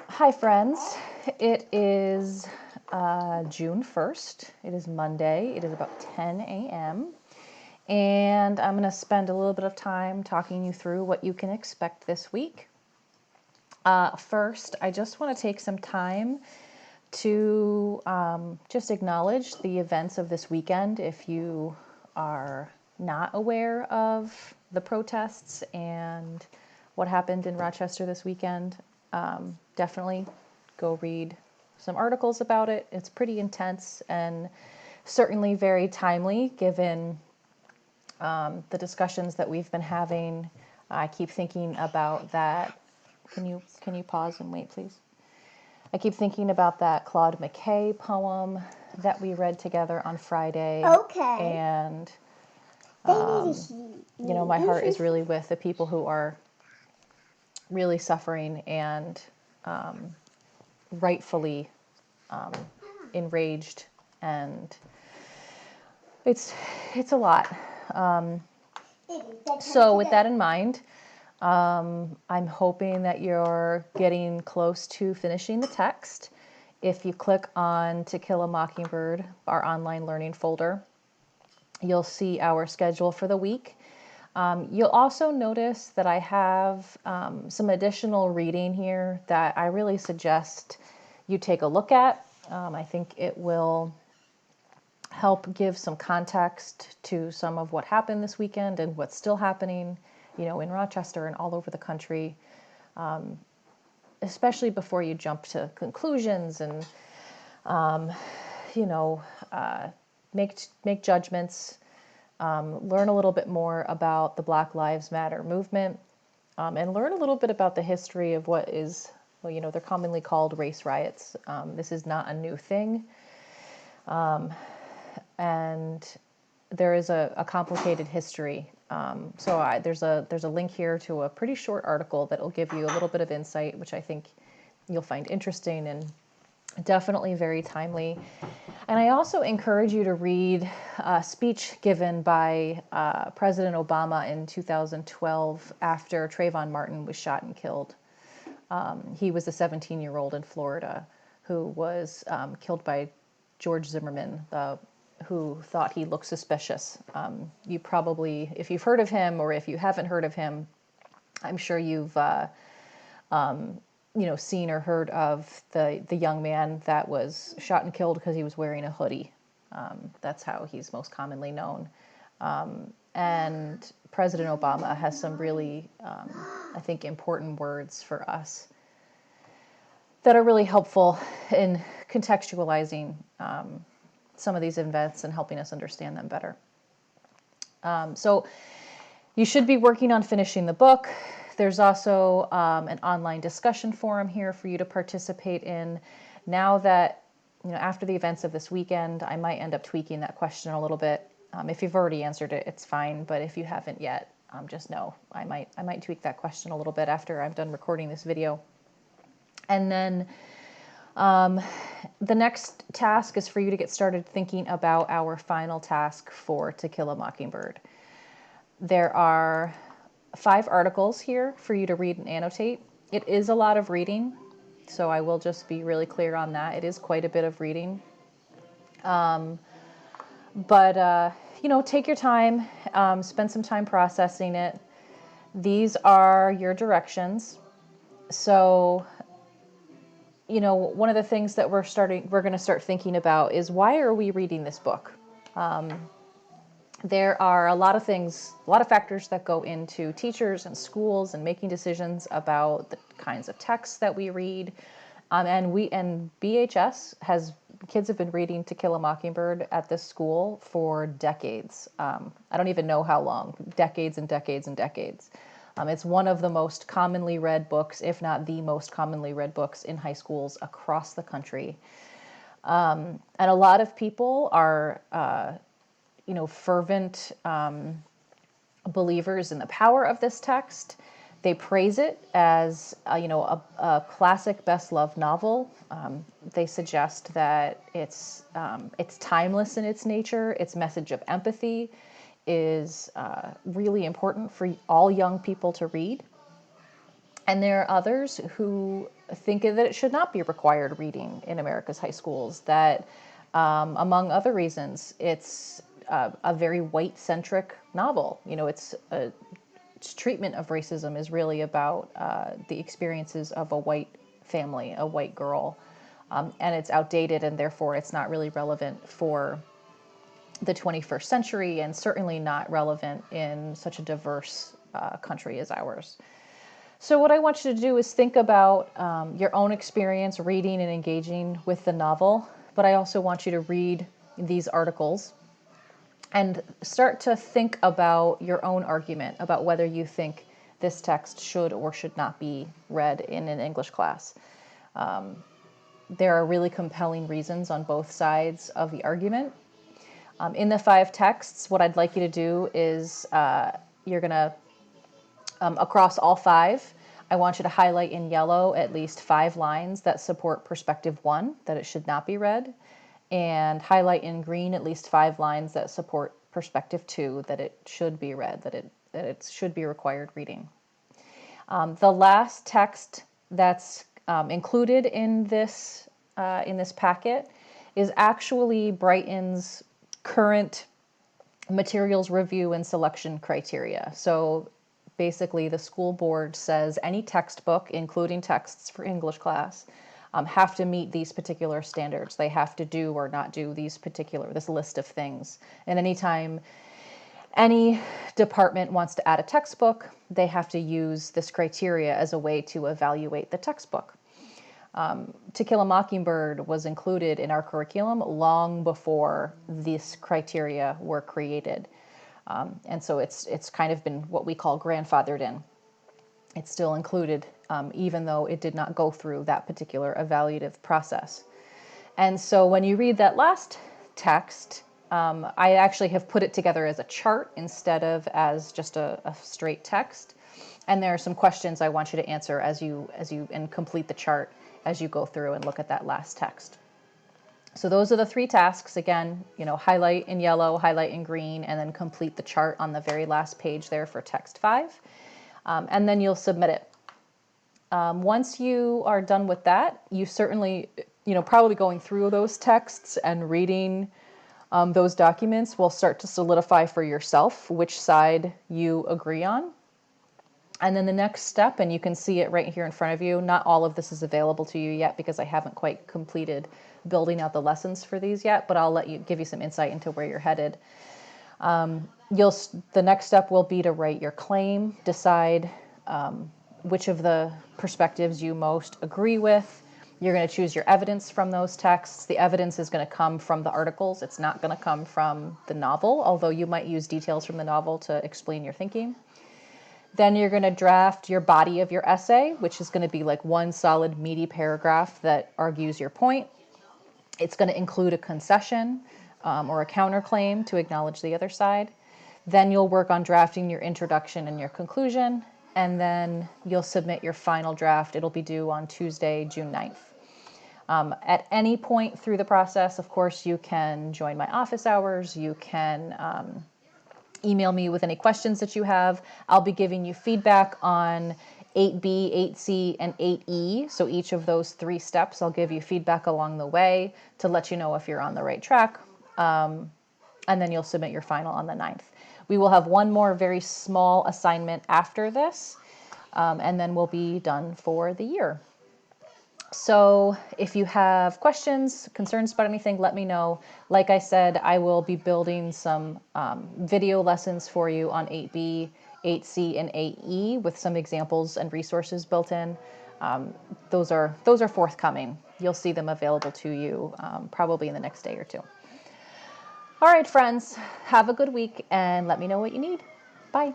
Hi, friends. It is June 1st. It is Monday. It is about 10 a.m. And I'm going to spend a little bit of time talking you through what you can expect this week. First, I just want to take some time to just acknowledge the events of this weekend. If you are not aware of the protests and what happened in Rochester this weekend, definitely go read some articles about it. It's pretty intense and certainly very timely given the discussions that we've been having. I keep thinking about that. Can you pause and wait, please? I keep thinking about that Claude McKay poem that we read together on Friday. Okay. And, my heart is really with the people who are really suffering and rightfully enraged. And it's a lot. So with that in mind, I'm hoping that you're getting close to finishing the text. If you click on To Kill a Mockingbird, our online learning folder, you'll see our schedule for the week. You'll also notice that I have some additional reading here that I really suggest you take a look at. I think it will help give some context to some of what happened this weekend and what's still happening, in Rochester and all over the country, especially before you jump to conclusions and, make judgments. Learn a little bit more about the Black Lives Matter movement, and learn a little bit about the history of what is, they're commonly called race riots. This is not a new thing. And there is a complicated history. There's a link here to a pretty short article that will give you a little bit of insight, which I think you'll find interesting and definitely very timely. And I also encourage you to read a speech given by President Obama in 2012 after Trayvon Martin was shot and killed. He was a 17-year-old in Florida who was killed by George Zimmerman, who thought he looked suspicious. You probably, if you've heard of him or if you haven't heard of him, I'm sure you've seen or heard of the young man that was shot and killed because he was wearing a hoodie. That's how he's most commonly known. And President Obama has some really, I think, important words for us that are really helpful in contextualizing some of these events and helping us understand them better. So you should be working on finishing the book. There's also an online discussion forum here for you to participate in. Now that, after the events of this weekend, I might end up tweaking that question a little bit. If you've already answered it, it's fine. But if you haven't yet, just know I might tweak that question a little bit after I'm done recording this video. And then the next task is for you to get started thinking about our final task for To Kill a Mockingbird. There are 5 articles here for you to read and annotate. It is a lot of reading, so I will just be really clear on that. It is quite a bit of reading. But take your time, spend some time processing it. These are your directions. So, one of the things that we're going to start thinking about is, why are we reading this book? There are a lot of factors that go into teachers and schools and making decisions about the kinds of texts that we read. And BHS kids have been reading To Kill a Mockingbird at this school for decades. I don't even know how long, decades and decades and decades. It's one of the most commonly read books, if not the most commonly read books in high schools across the country. And a lot of people are, fervent believers in the power of this text. They praise it as, a classic best-loved novel. They suggest that it's timeless in its nature. Its message of empathy is really important for all young people to read. And there are others who think that it should not be required reading in America's high schools, that among other reasons, it's a very white-centric novel. You know, its treatment of racism is really about the experiences of a white family, a white girl, and it's outdated, and therefore it's not really relevant for the 21st century, and certainly not relevant in such a diverse country as ours. So what I want you to do is think about your own experience reading and engaging with the novel, but I also want you to read these articles and start to think about your own argument about whether you think this text should or should not be read in an English class. There are really compelling reasons on both sides of the argument. In the 5 texts, what I'd like you to do is you're going to, across all 5, I want you to highlight in yellow at least 5 lines that support perspective 1, that it should not be read, and highlight in green at least 5 lines that support perspective 2, that it should be read, that it should be required reading. The last text that's included in this packet is actually Brighton's current materials review and selection criteria. So basically, the school board says any textbook, including texts for English class, have to meet these particular standards. They have to do or not do this list of things. And anytime any department wants to add a textbook, they have to use this criteria as a way to evaluate the textbook. To Kill a Mockingbird was included in our curriculum long before these criteria were created. And so it's kind of been what we call grandfathered in. It's still included, even though it did not go through that particular evaluative process. And so when you read that last text, I actually have put it together as a chart instead of as just a straight text. And there are some questions I want you to answer as you and complete the chart as you go through and look at that last text. So those are the 3 tasks. Again, highlight in yellow, highlight in green, and then complete the chart on the very last page there for text 5. And then you'll submit it. Once you are done with that, you certainly, probably going through those texts and reading those documents will start to solidify for yourself which side you agree on. And then the next step, and you can see it right here in front of you, not all of this is available to you yet because I haven't quite completed building out the lessons for these yet, but I'll give you some insight into where you're headed. The next step will be to write your claim, decide which of the perspectives you most agree with. You're going to choose your evidence from those texts. The evidence is going to come from the articles. It's not going to come from the novel, although you might use details from the novel to explain your thinking. Then you're going to draft your body of your essay, which is going to be like one solid meaty paragraph that argues your point. It's going to include a concession or a counterclaim to acknowledge the other side. Then you'll work on drafting your introduction and your conclusion, and then you'll submit your final draft. It'll be due on Tuesday, June 9th. At any point through the process, of course, you can join my office hours. You can email me with any questions that you have. I'll be giving you feedback on 8B, 8C, and 8E. So each of those 3 steps, I'll give you feedback along the way to let you know if you're on the right track. And then you'll submit your final on the 9th. We will have one more very small assignment after this, and then we'll be done for the year. So if you have questions, concerns about anything, let me know. Like I said, I will be building some video lessons for you on 8B, 8C, and 8E with some examples and resources built in. Those are forthcoming. You'll see them available to you probably in the next day or 2. All right, friends, have a good week and let me know what you need. Bye.